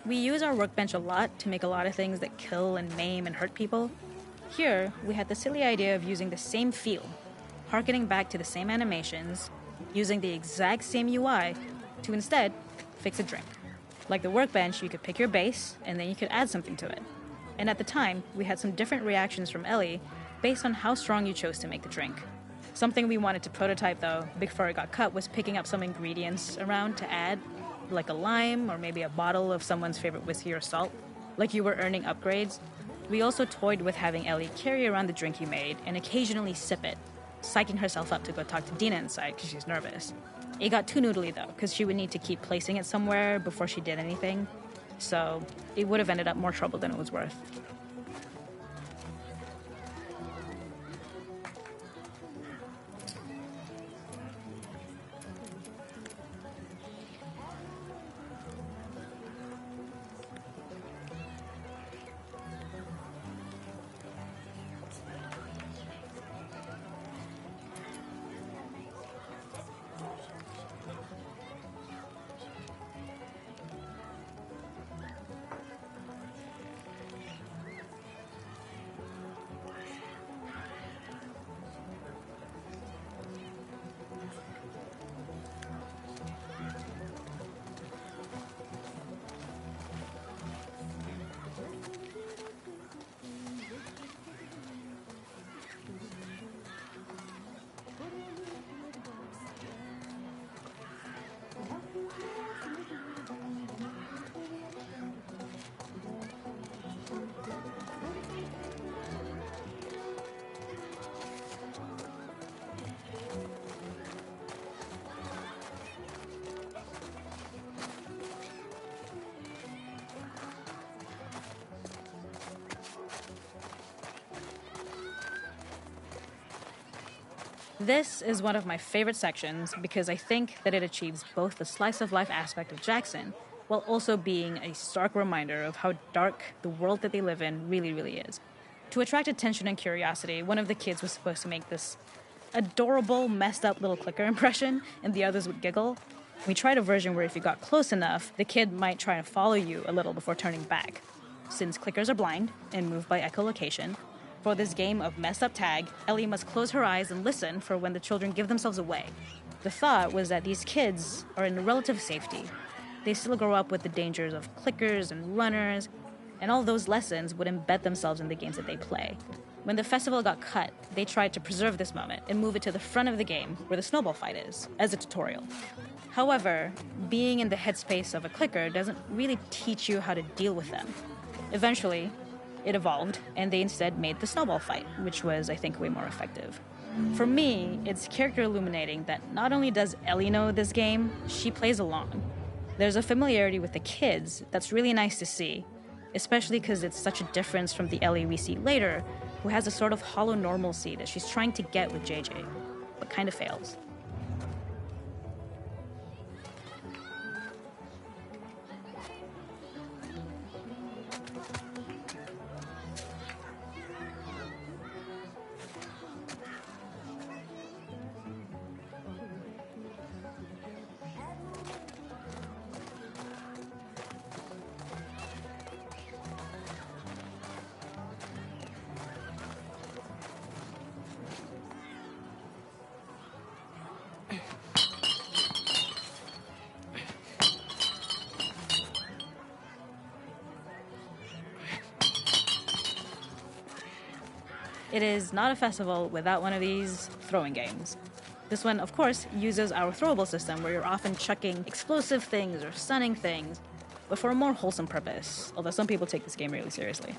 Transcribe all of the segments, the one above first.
We use our workbench a lot to make a lot of things that kill and maim and hurt people. Here, we had the silly idea of using the same feel, harkening back to the same animations, using the exact same UI to instead fix a drink. Like the workbench, you could pick your base, and then you could add something to it. And at the time, we had some different reactions from Ellie based on how strong you chose to make the drink. Something we wanted to prototype, though, before it got cut, was picking up some ingredients around to add, like a lime or maybe a bottle of someone's favorite whiskey or salt. Like you were earning upgrades. We also toyed with having Ellie carry around the drink you made and occasionally sip it, psyching herself up to go talk to Dina inside because she's nervous. It got too noodly, though, because she would need to keep placing it somewhere before she did anything. So it would have ended up more trouble than it was worth. This is one of my favorite sections because I think that it achieves both the slice-of-life aspect of Jackson while also being a stark reminder of how dark the world that they live in really, really is. To attract attention and curiosity, one of the kids was supposed to make this adorable, messed-up little clicker impression, and the others would giggle. We tried a version where if you got close enough, the kid might try to follow you a little before turning back. Since clickers are blind and move by echolocation, for this game of messed-up tag, Ellie must close her eyes and listen for when the children give themselves away. The thought was that these kids are in relative safety. They still grow up with the dangers of clickers and runners, and all those lessons would embed themselves in the games that they play. When the festival got cut, they tried to preserve this moment and move it to the front of the game where the snowball fight is, as a tutorial. However, being in the headspace of a clicker doesn't really teach you how to deal with them. Eventually, it evolved, and they instead made the snowball fight, which was, I think, way more effective. For me, it's character illuminating that not only does Ellie know this game, she plays along. There's a familiarity with the kids that's really nice to see, especially because it's such a difference from the Ellie we see later, who has a sort of hollow normalcy that she's trying to get with JJ, but kind of fails. It is not a festival without one of these throwing games. This one, of course, uses our throwable system where you're often chucking explosive things or stunning things, but for a more wholesome purpose, although some people take this game really seriously.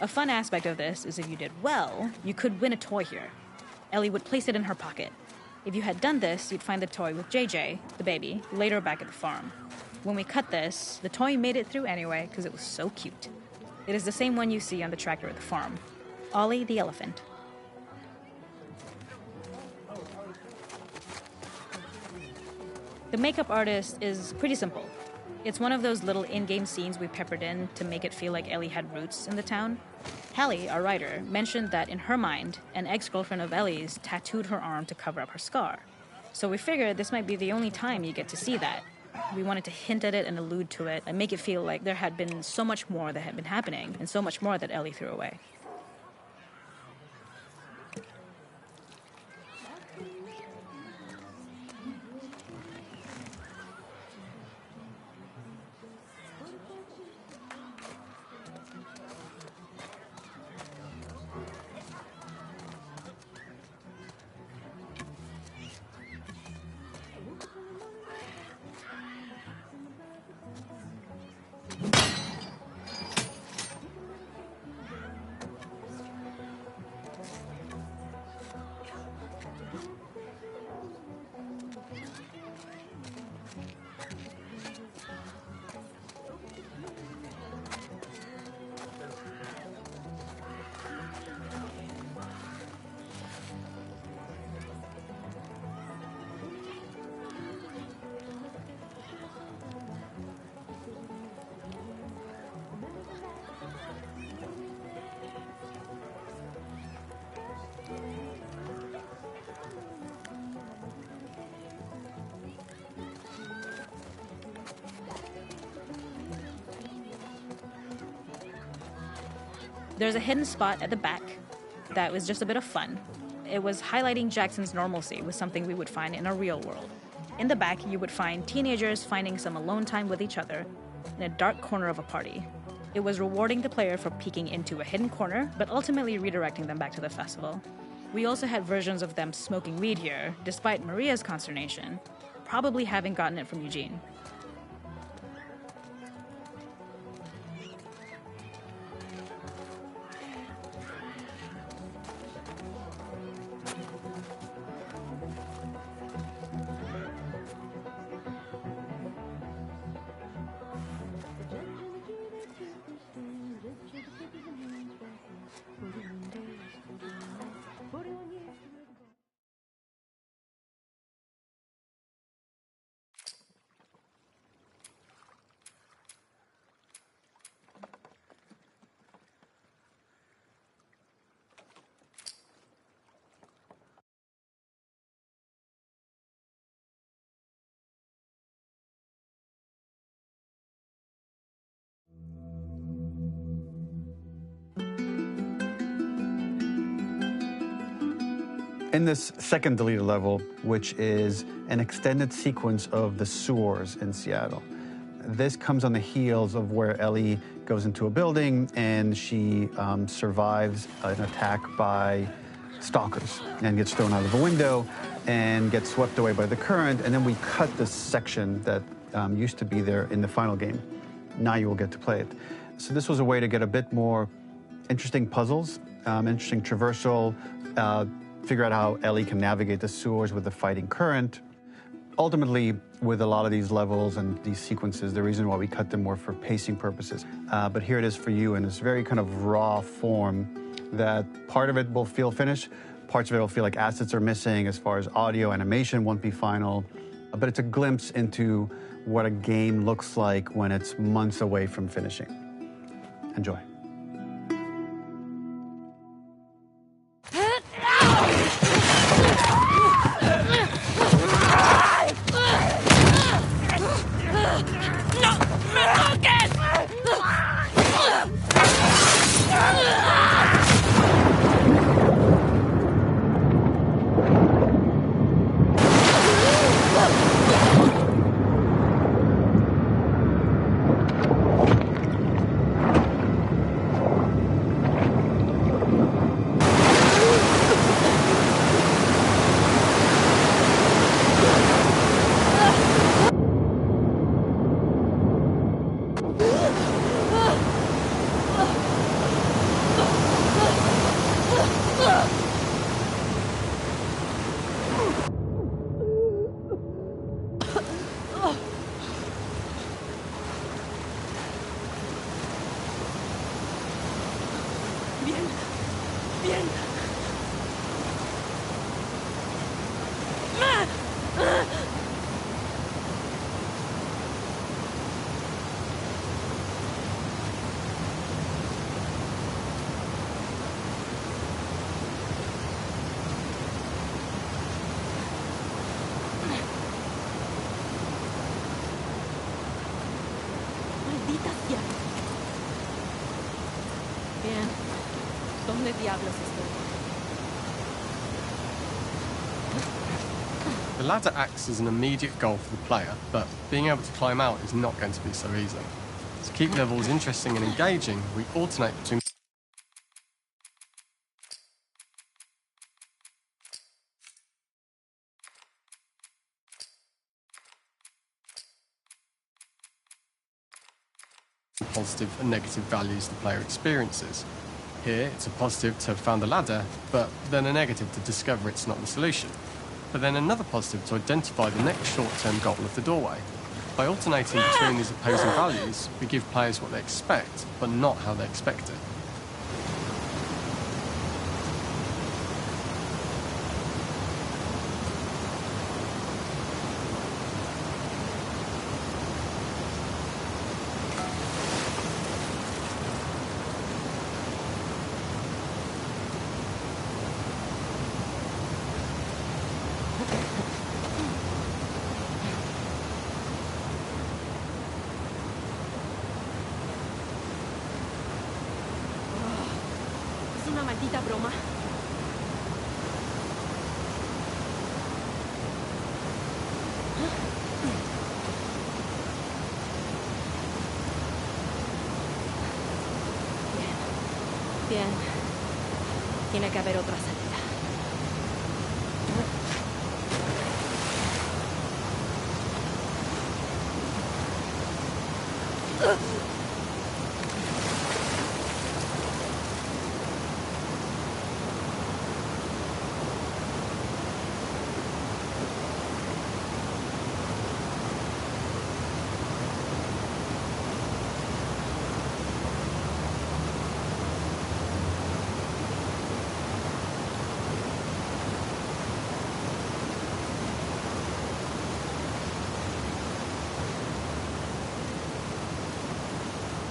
A fun aspect of this is if you did well, you could win a toy here. Ellie would place it in her pocket. If you had done this, you'd find the toy with JJ, the baby, later back at the farm. When we cut this, the toy made it through anyway because it was so cute. It is the same one you see on the tractor at the farm. Ollie the elephant. The makeup artist is pretty simple. It's one of those little in-game scenes we peppered in to make it feel like Ellie had roots in the town. Hallie, our writer, mentioned that in her mind, an ex-girlfriend of Ellie's tattooed her arm to cover up her scar. So we figured this might be the only time you get to see that. We wanted to hint at it and allude to it and make it feel like there had been so much more that had been happening and so much more that Ellie threw away. There's a hidden spot at the back that was just a bit of fun. It was highlighting Jackson's normalcy with something we would find in a real world. In the back, you would find teenagers finding some alone time with each other in a dark corner of a party. It was rewarding the player for peeking into a hidden corner, but ultimately redirecting them back to the festival. We also had versions of them smoking weed here, despite Maria's consternation, probably having gotten it from Eugene. In this second deleted level, which is an extended sequence of the sewers in Seattle, this comes on the heels of where Ellie goes into a building and she survives an attack by stalkers and gets thrown out of a window and gets swept away by the current. And then we cut this section that used to be there in the final game. Now you will get to play it. So this was a way to get a bit more interesting puzzles, interesting traversal, figure out how Ellie can navigate the sewers with the fighting current. Ultimately, with a lot of these levels and these sequences, the reason why we cut them were for pacing purposes. But here it is for you in this very kind of raw form that part of it will feel finished, parts of it will feel like assets are missing as far as audio, animation won't be final. But it's a glimpse into what a game looks like when it's months away from finishing. Enjoy. Bien. ¿Dónde diablos estoy? The ladder acts as an immediate goal for the player, but being able to climb out is not going to be so easy. To keep levels interesting and engaging, we alternate between positive and negative values the player experiences. Here, it's a positive to have found a ladder, but then a negative to discover it's not the solution. But then another positive to identify the next short-term goal of the doorway. By alternating between these opposing values, we give players what they expect, but not how they expect it. Es una maldita broma. Bien. Bien. Tiene que haber otra salida.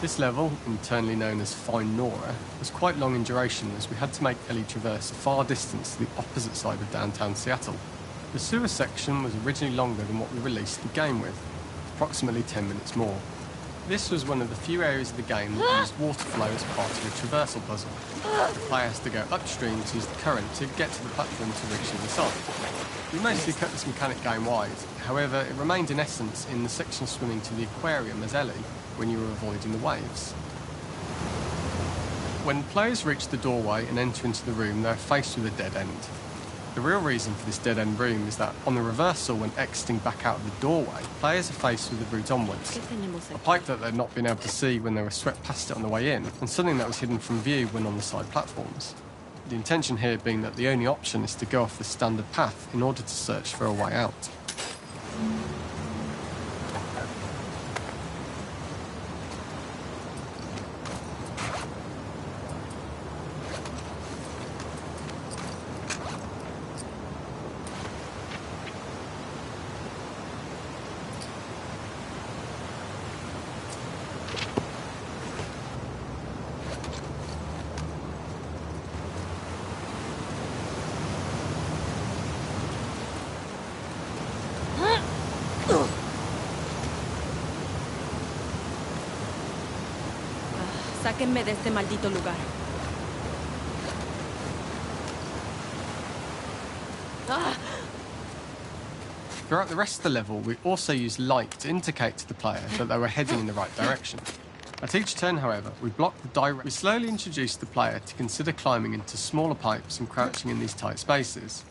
This level, internally known as Find Nora, was quite long in duration as we had to make Ellie traverse a far distance to the opposite side of downtown Seattle. The sewer section was originally longer than what we released the game with, approximately 10 minutes more. This was one of the few areas of the game that used water flow as part of the traversal puzzle. The player has to go upstream to use the current to get to the platform to reach the other side. We mostly cut this mechanic game-wide, however it remained in essence in the section swimming to the aquarium as Ellie, when you were avoiding the waves. When players reach the doorway and enter into the room, they are faced with a dead end. The real reason for this dead end room is that on the reversal, when exiting back out of the doorway, players are faced with the route onwards. A pipe that they'd not been able to see when they were swept past it on the way in, and something that was hidden from view when on the side platforms. The intention here being that the only option is to go off the standard path in order to search for a way out. Sáquenme de este maldito lugar. Throughout the rest of the level, we also used light to indicate to the player that they were heading in the right direction. At each turn, however, we blocked the direct. We slowly introduced the player to consider climbing into smaller pipes and crouching in these tight spaces.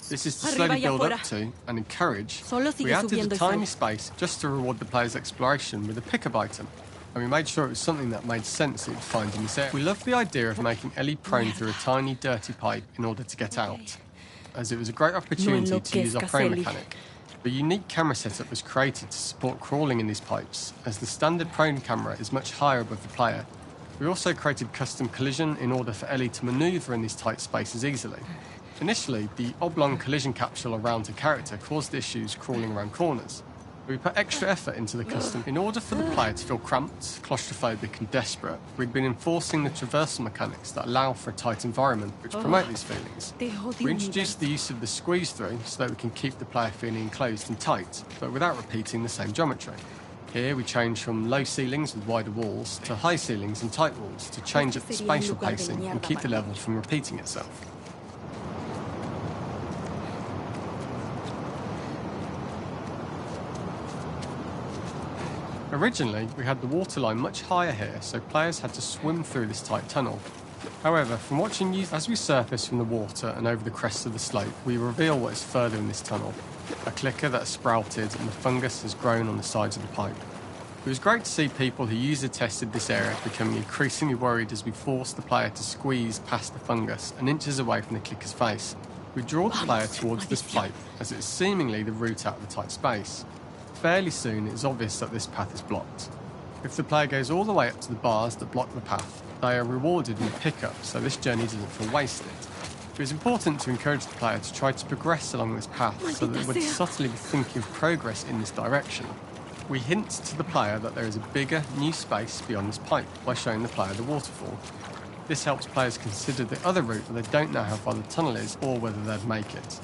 This is to slowly build up to and encourage. We added a tiny space just to reward the player's exploration with a pickup item. And we made sure it was something that made sense that you'd find in this area. We loved the idea of making Ellie prone through a tiny, dirty pipe in order to get out, as it was a great opportunity to use our prone mechanic. A unique camera setup was created to support crawling in these pipes, as the standard prone camera is much higher above the player. We also created custom collision in order for Ellie to manoeuvre in these tight spaces easily. Initially, the oblong collision capsule around her character caused issues crawling around corners. We put extra effort into the custom. In order for the player to feel cramped, claustrophobic and desperate, we'd been enforcing the traversal mechanics that allow for a tight environment which promote these feelings. We introduced the use of the squeeze through so that we can keep the player feeling enclosed and tight, but without repeating the same geometry. Here we change from low ceilings with wider walls to high ceilings and tight walls to change up the spatial pacing and keep the level from repeating itself. Originally, we had the waterline much higher here, so players had to swim through this tight tunnel. However, from watching you as we surface from the water and over the crest of the slope, we reveal what is further in this tunnel. A clicker that has sprouted and the fungus has grown on the sides of the pipe. It was great to see people who user-tested this area becoming increasingly worried as we forced the player to squeeze past the fungus and inches away from the clicker's face. We draw the player towards this pipe as it is seemingly the route out of the tight space. Fairly soon, it is obvious that this path is blocked. If the player goes all the way up to the bars that block the path, they are rewarded in the pickup, so this journey doesn't feel wasted. It was important to encourage the player to try to progress along this path so that they would subtly be thinking of progress in this direction. We hint to the player that there is a bigger, new space beyond this pipe by showing the player the waterfall. This helps players consider the other route where they don't know how far the tunnel is or whether they'd make it.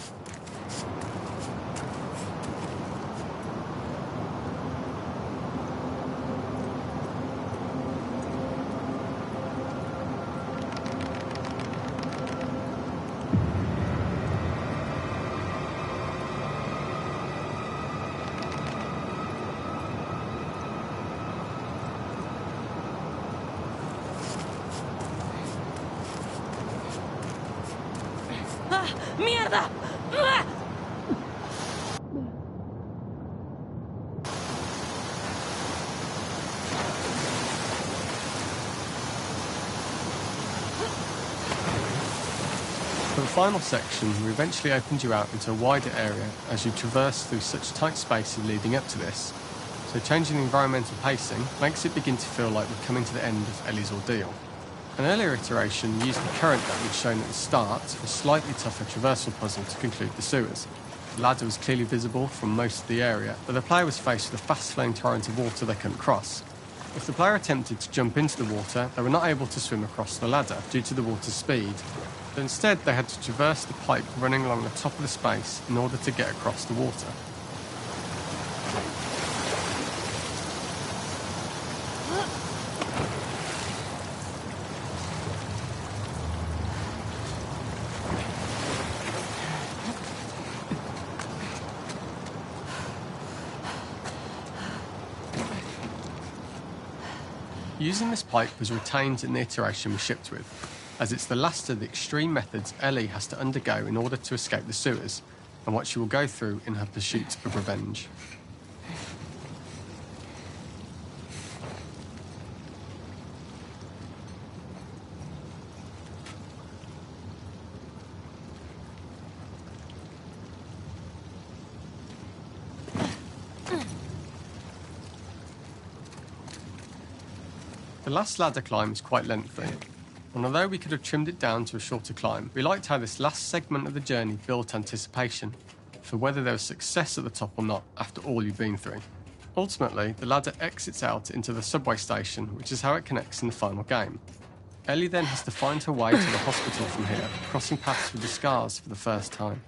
¡Mierda! ¡Ah! For the final section, we eventually opened you out into a wider area as you traverse through such tight spaces leading up to this. So changing the environmental pacing makes it begin to feel like we're coming to the end of Ellie's ordeal. An earlier iteration used the current that we'd shown at the start for a slightly tougher traversal puzzle to conclude the sewers. The ladder was clearly visible from most of the area, but the player was faced with a fast-flowing torrent of water they couldn't cross. If the player attempted to jump into the water, they were not able to swim across the ladder due to the water's speed, but instead they had to traverse the pipe running along the top of the space in order to get across the water. Using this pipe was retained in the iteration we shipped with, as it's the last of the extreme methods Ellie has to undergo in order to escape the sewers, and what she will go through in her pursuit of revenge. The last ladder climb is quite lengthy, and although we could have trimmed it down to a shorter climb, we liked how this last segment of the journey built anticipation for whether there was success at the top or not after all you've been through. Ultimately, the ladder exits out into the subway station, which is how it connects in the final game. Ellie then has to find her way to the hospital from here, crossing paths with the scars for the first time.